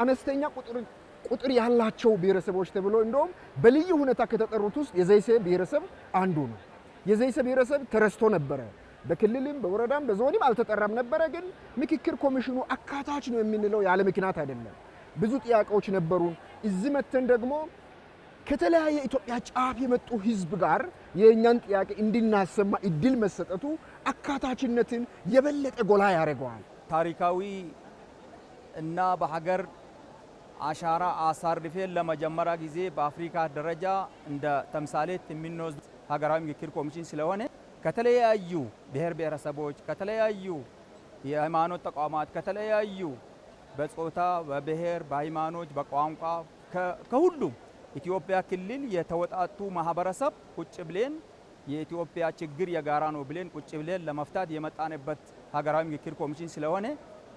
አነስተኛ ቁጥር ያላቸው ብሔረሰቦች ተብሎ እንደውም በልዩ ሁኔታ ከተጠሩት ውስጥ የዘይሴ ብሔረሰብ አንዱ ነው። የዘይሴ ብሔረሰብ ተረስቶ ነበረ። በክልልም በወረዳም በዞንም አልተጠራም ነበረ። ግን ምክክር ኮሚሽኑ አካታች ነው የምንለው ያለ ምክንያት አይደለም። ብዙ ጥያቄዎች ነበሩ። እዚህ መተን ደግሞ ከተለያየ ኢትዮጵያ ጫፍ የመጡ ህዝብ ጋር የኛን ጥያቄ እንድናሰማ እድል መሰጠቱ አካታችነትን የበለጠ ጎላ ያደርገዋል። ታሪካዊ እና በሀገር አሻራ አሳርፈን ለመጀመሪያ ጊዜ በአፍሪካ ደረጃ እንደ ተምሳሌት የሚንወስድ ሀገራዊ ምክክር ኮሚሽን ስለሆነ ከተለያዩ ብሔር ብሔረሰቦች፣ ከተለያዩ የሃይማኖት ተቋማት፣ ከተለያዩ በጾታ፣ በብሔር፣ በሃይማኖት፣ በቋንቋ ከሁሉም ኢትዮጵያ ክልል የተወጣጡ ማህበረሰብ ቁጭ ብለን የኢትዮጵያ ችግር የጋራ ነው ብለን ቁጭ ብለን ለመፍታት የመጣንበት ሀገራዊ ምክክር ኮሚሽን ስለሆነ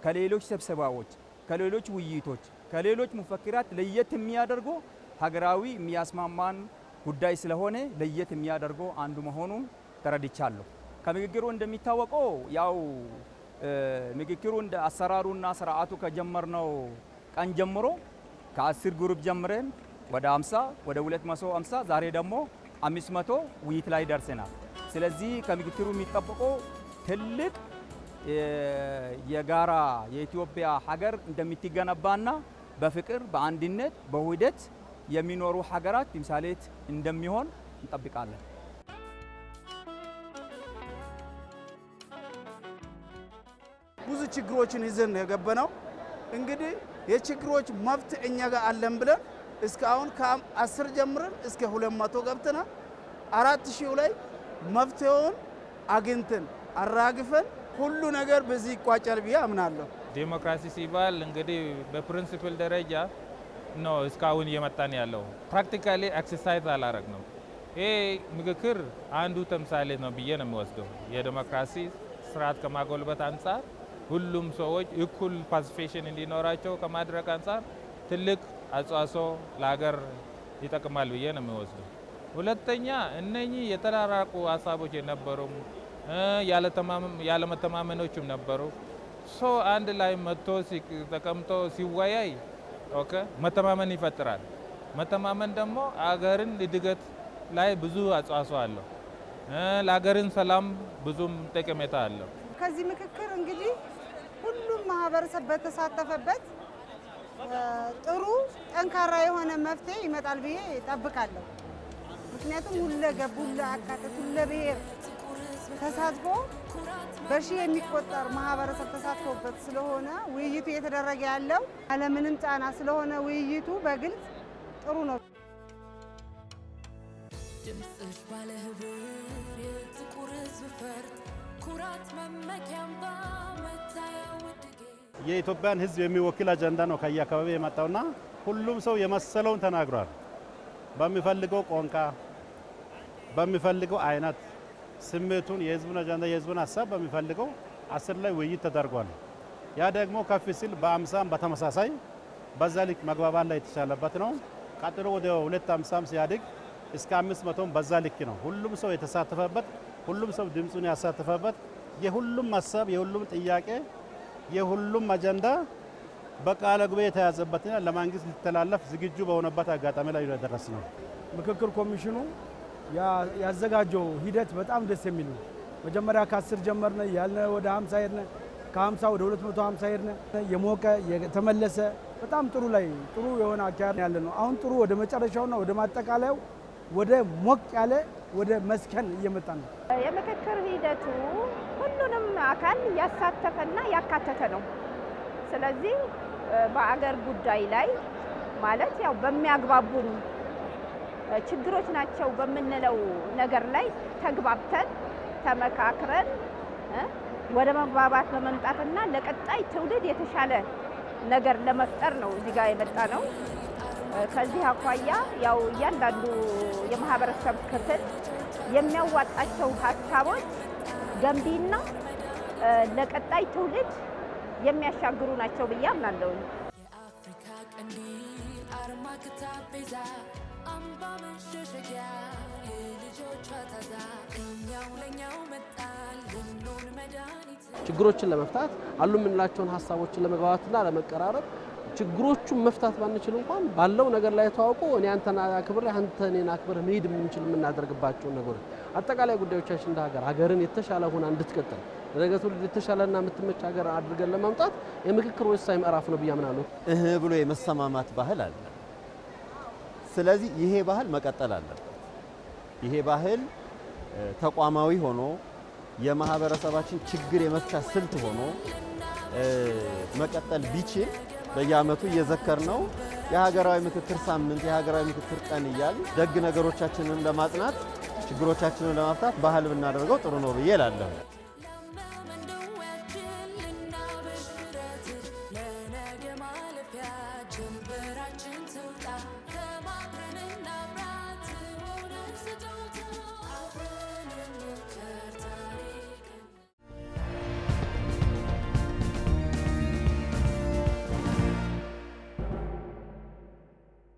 ከሌሎች ስብሰባዎች፣ ከሌሎች ውይይቶች፣ ከሌሎች ሙፈክራት ለየት የሚያደርገው ሀገራዊ የሚያስማማን ጉዳይ ስለሆነ ለየት የሚያደርገው አንዱ መሆኑን ተረድቻለሁ። ከምክክሩ እንደሚታወቀው ያው ምክክሩ እንደ አሰራሩና ስርዓቱ ከጀመርነው ቀን ጀምሮ ከ10 ግሩፕ ጀምረን ወደ 50 ወደ 250 ዛሬ ደግሞ 500 ውይይት ላይ ደርሰናል። ስለዚህ ከምክክሩ የሚጠበቀው ትልቅ የጋራ የኢትዮጵያ ሀገር እንደምትገነባና በፍቅር በአንድነት በውህደት የሚኖሩ ሀገራት ተምሳሌት እንደሚሆን እንጠብቃለን። ብዙ ችግሮችን ይዘን የገባነው እንግዲህ የችግሮች መፍትሄ እኛ ጋር አለን ብለን እስካሁን ከ10 ጀምረን እስከ 200 ገብተናል። 4000 ላይ መፍትሄውን አግኝተን አራግፈን ሁሉ ነገር በዚህ ይቋጫል ብዬ አምናለሁ። ዲሞክራሲ ሲባል እንግዲህ በፕሪንሲፕል ደረጃ ነው እስካሁን እየመጣን ያለው። ፕራክቲካሊ ኤክሰርሳይዝ አላረግነው። ይሄ ምክክር አንዱ ተምሳሌት ነው ብዬ ነው የሚወስደው። የዲሞክራሲ ስርዓት ከማጎልበት አንጻር ሁሉም ሰዎች እኩል ፓርቲሲፔሽን እንዲኖራቸው ከማድረግ አንጻር ትልቅ አስተዋጽኦ ለሀገር ይጠቅማል ብዬ ነው የሚወስደው። ሁለተኛ እነኚህ የተራራቁ ሀሳቦች የነበሩ ያለመተማመኖችም ነበሩ። ሰው አንድ ላይ መጥቶ ተቀምጦ ሲወያይ መተማመን ይፈጥራል። መተማመን ደግሞ አገርን እድገት ላይ ብዙ አስተዋጽኦ አለው። ለሀገርን ሰላም ብዙም ጠቀሜታ አለው። ከዚህ ምክክር እንግዲህ ሁሉም ማህበረሰብ በተሳተፈበት ጥሩ ጠንካራ የሆነ መፍትሄ ይመጣል ብዬ እጠብቃለሁ። ምክንያቱም ሁለገብ፣ ሁለአካተት፣ ሁለብሔር ተሳትፎ በሺህ የሚቆጠር ማህበረሰብ ተሳትፎበት ስለሆነ ውይይቱ እየተደረገ ያለው ያለምንም ጫና ስለሆነ ውይይቱ በግልጽ ጥሩ ነው። ድምጽሽ ባለ ህብር የጥቁር ህዝብ ፈርጥ ኩራት መመኪያምባ መታያ ወድጌ የኢትዮጵያን ህዝብ የሚወክል አጀንዳ ነው ከየአካባቢ የመጣውና ሁሉም ሰው የመሰለውን ተናግሯል። በሚፈልገው ቋንቋ በሚፈልገው አይነት ስሜቱን የህዝቡን አጀንዳ የህዝቡን ሀሳብ በሚፈልገው 10 ላይ ውይይት ተደርጓል። ያ ደግሞ ከፍ ሲል በ50 በተመሳሳይ በዛ ልክ መግባባት ላይ የተቻለበት ነው። ቀጥሎ ወደ 250 ሲያድግ እስከ 500 በዛ ልክ ነው። ሁሉም ሰው የተሳተፈበት፣ ሁሉም ሰው ድምጹን ያሳተፈበት፣ የሁሉም ሀሳብ የሁሉም ጥያቄ የሁሉም አጀንዳ በቃለ ጉባኤ የተያዘበትና ለመንግስት ሊተላለፍ ዝግጁ በሆነበት አጋጣሚ ላይ ደረስነው። ምክክር ኮሚሽኑ ያዘጋጀው ሂደት በጣም ደስ የሚል ነው። መጀመሪያ ከ10 ጀመርነ ያልነ ወደ 50 ሄድነ፣ ከ50 ወደ 250 ሄድነ። የሞቀ የተመለሰ በጣም ጥሩ የሆነ አካሄድ ያለ ነው። አሁን ጥሩ ወደ መጨረሻውና ወደ ማጠቃለያው ወደ ሞቅ ያለ ወደ መስከን እየመጣ ነው። የምክክር ሂደቱ ሁሉንም አካል ያሳተፈና ያካተተ ነው። ስለዚህ በአገር ጉዳይ ላይ ማለት ያው በሚያግባቡን ችግሮች ናቸው በምንለው ነገር ላይ ተግባብተን ተመካክረን ወደ መግባባት በመምጣትና ለቀጣይ ትውልድ የተሻለ ነገር ለመፍጠር ነው እዚህ ጋር የመጣ ነው። ከዚህ አኳያ ያው እያንዳንዱ የማህበረሰብ ክፍል የሚያዋጣቸው ሀሳቦች ገንቢና ለቀጣይ ትውልድ የሚያሻግሩ ናቸው ብዬ አምናለሁ። የአፍሪካ ቀንዲል አርማ ክታቤዛ አምባ መሸሸጊያ የልጆቿ ታዛ እኛው ለኛው መጣል ልንሆን መድኃኒት። ችግሮችን ለመፍታት አሉ የምንላቸውን ሀሳቦችን ለመግባባትና ለመቀራረብ ችግሮቹን መፍታት ባንችል እንኳን ባለው ነገር ላይ ተዋውቆ እኔ አንተና አክብር አንተ እኔን አክብር መሄድ የምንችል የምናደርግባቸው ነገሮች አጠቃላይ ጉዳዮቻችን እንደ ሀገርን የተሻለ ሆና እንድትቀጥል ለነገ ትውልድ የተሻለና የምትመች ሀገር አድርገን ለማምጣት የምክክር ወሳኝ ምዕራፍ ነው ብዬ አምናለሁ። ብሎ የመሰማማት ባህል አለ። ስለዚህ ይሄ ባህል መቀጠል አለበት። ይሄ ባህል ተቋማዊ ሆኖ የማህበረሰባችን ችግር የመፍቻ ስልት ሆኖ መቀጠል ቢችል በየዓመቱ እየዘከርነው የሀገራዊ ምክክር ሳምንት የሀገራዊ ምክክር ቀን እያል ደግ ነገሮቻችንን ለማጽናት ችግሮቻችንን ለማፍታት ባህል ብናደርገው ጥሩ ነው ብዬ እላለሁ። ለነገ ማለፊያ ጀንበራችን